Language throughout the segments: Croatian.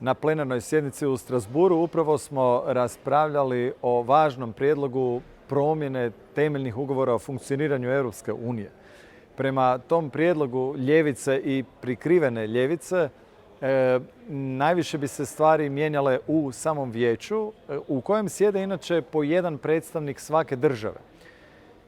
Na plenarnoj sjednici u Strasbourgu upravo smo raspravljali o važnom prijedlogu promjene temeljnih ugovora o funkcioniranju Europske unije. Prema tom prijedlogu ljevice i prikrivene ljevice najviše bi se stvari mijenjale u samom vijeću u kojem sjede inače po jedan predstavnik svake države.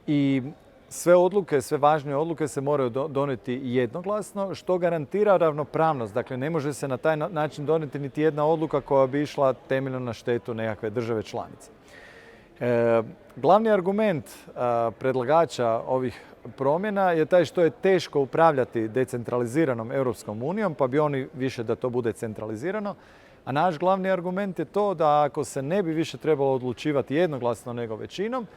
I sve odluke, sve važnije odluke se moraju donijeti jednoglasno, što garantira ravnopravnost. Dakle, ne može se na taj način donijeti niti jedna odluka koja bi išla temeljno na štetu nekakve države članice. Glavni argument predlagača ovih promjena je taj što je teško upravljati decentraliziranom Europskom unijom, pa bi oni više da to bude centralizirano. A naš glavni argument je to da ako se ne bi više trebalo odlučivati jednoglasno nego većinom,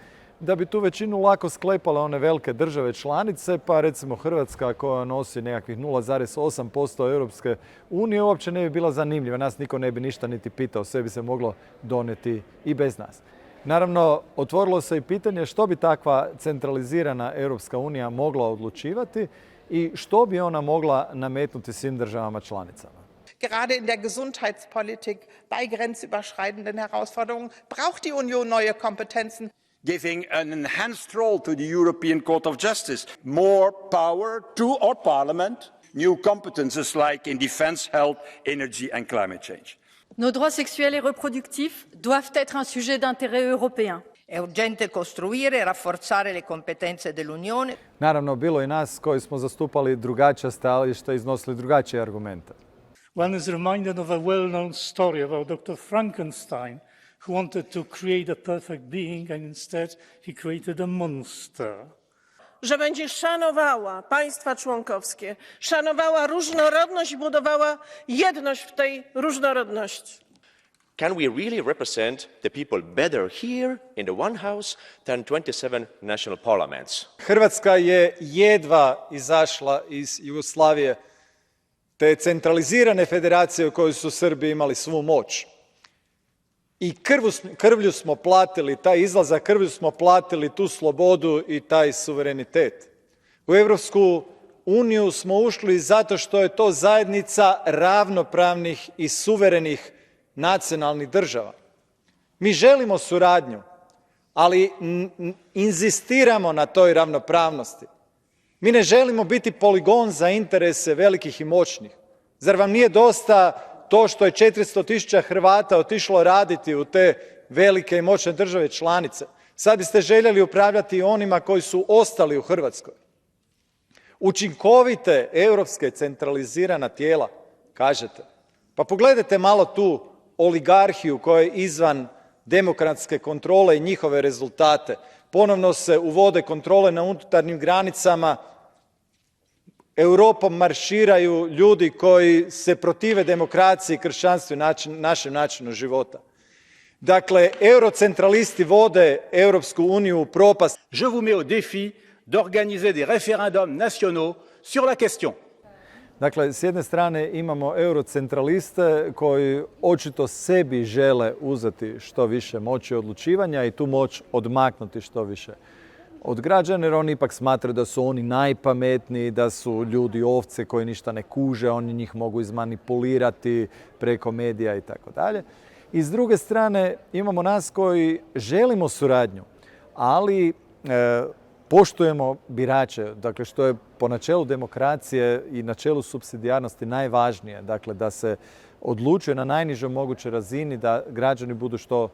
da bi tu većinu lako sklepale one velike države članice, pa recimo Hrvatska koja nosi nekakvih 0,8% Europske unije uopće ne bi bila zanimljiva. Nas niko ne bi ništa niti pitao, sve bi se moglo donijeti i bez nas. Naravno, otvorilo se i pitanje što bi takva centralizirana Europska unija mogla odlučivati i što bi ona mogla nametnuti svim državama članicama. Gerade in der Gesundheitspolitik bei grenzüberschreitenden Herausforderungen braucht die Union neue Kompetenzen. Giving an enhanced role to the European Court of Justice, more power to our Parliament, new competences like in defence, health, energy and climate change. Nos droits sexuels et reproductifs doivent être un sujet d'intérêt européen. È urgente costruire e rafforzare le competenze dell'Unione. Naravno, bilo je nas koji smo zastupali drugačija stajališta i iznosili drugačije argumente. One is reminded of a well-known story about Dr. Frankenstein, who wanted to create a perfect being and instead he created a monster. Że będzie szanowała państwa członkowskie, szanowała różnorodność i budowała jedność w tej różnorodności. Can we really represent the people better here in the one house than 27 national parliaments? Hrvatska je jedva izašla iz Jugoslavije, te centralizirane federacije u kojoj su Srbi imali svu moć. I krvlju smo platili taj izlazak, krvlju smo platili tu slobodu i taj suverenitet. U Europsku uniju smo ušli zato što je to zajednica ravnopravnih i suverenih nacionalnih država. Mi želimo suradnju, ali inzistiramo na toj ravnopravnosti. Mi ne želimo biti poligon za interese velikih i moćnih. Zar vam nije dosta to što je 400.000 Hrvata otišlo raditi u te velike i moćne države članice? Sad biste željeli upravljati onima koji su ostali u Hrvatskoj. Učinkovite europske centralizirana tijela, kažete. Pa pogledajte malo tu oligarhiju koja je izvan demokratske kontrole i njihove rezultate. Ponovno se uvode kontrole na unutarnjim granicama. Europom marširaju ljudi koji se protive demokraciji i kršćanstvu i našem načinu života. Dakle, eurocentralisti vode Europsku uniju u propast. Je vous mets au défi d'organiser des référendums nationaux sur la question. Dakle, s jedne strane imamo eurocentraliste koji očito sebi žele uzeti što više moći odlučivanja i tu moć odmaknuti što više od građana, jer oni ipak smatraju da su oni najpametniji, da su ljudi ovce koji ništa ne kuže, oni njih mogu izmanipulirati preko medija i tako dalje. I s druge strane imamo nas koji želimo suradnju, ali poštujemo birače, dakle što je po načelu demokracije i načelu supsidijarnosti najvažnije, dakle da se odlučuje na najnižoj mogućoj razini da građani budu što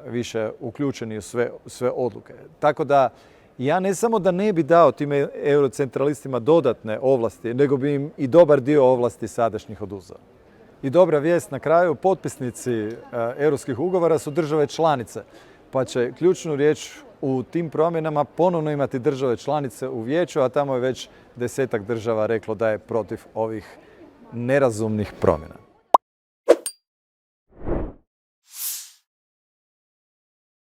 više uključeni u sve odluke. Tako da ja ne samo da ne bi dao tim eurocentralistima dodatne ovlasti, nego bi im i dobar dio ovlasti sadašnjih oduzeo. I dobra vijest na kraju, potpisnici europskih ugovora su države članice, pa će ključnu riječ u tim promjenama ponovno imati države članice u vijeću, a tamo je već 10-ak država reklo da je protiv ovih nerazumnih promjena.